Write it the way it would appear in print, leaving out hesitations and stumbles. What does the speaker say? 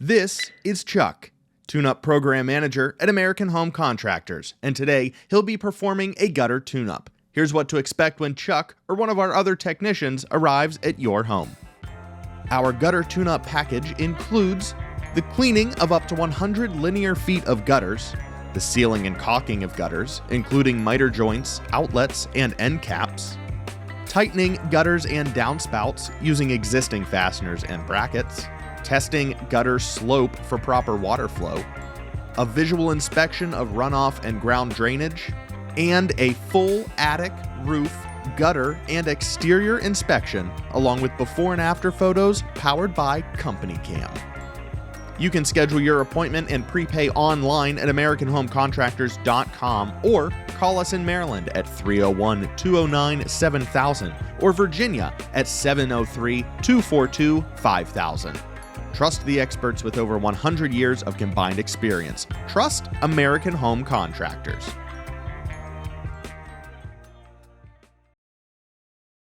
This is Chuck, Tune-Up Program Manager at American Home Contractors, and today he'll be performing a gutter tune-up. Here's what to expect when Chuck or one of our other technicians arrives at your home. Our gutter tune-up package includes the cleaning of up to 100 linear feet of gutters, the sealing and caulking of gutters, including miter joints, outlets, and end caps, tightening gutters and downspouts using existing fasteners and brackets, testing gutter slope for proper water flow, a visual inspection of runoff and ground drainage, and a full attic, roof, gutter, and exterior inspection, along with before and after photos powered by Company Cam. You can schedule your appointment and prepay online at AmericanHomeContractors.com or call us in Maryland at 301-209-7000 or Virginia at 703-242-5000. Trust the experts with over 100 years of combined experience. Trust American Home Contractors.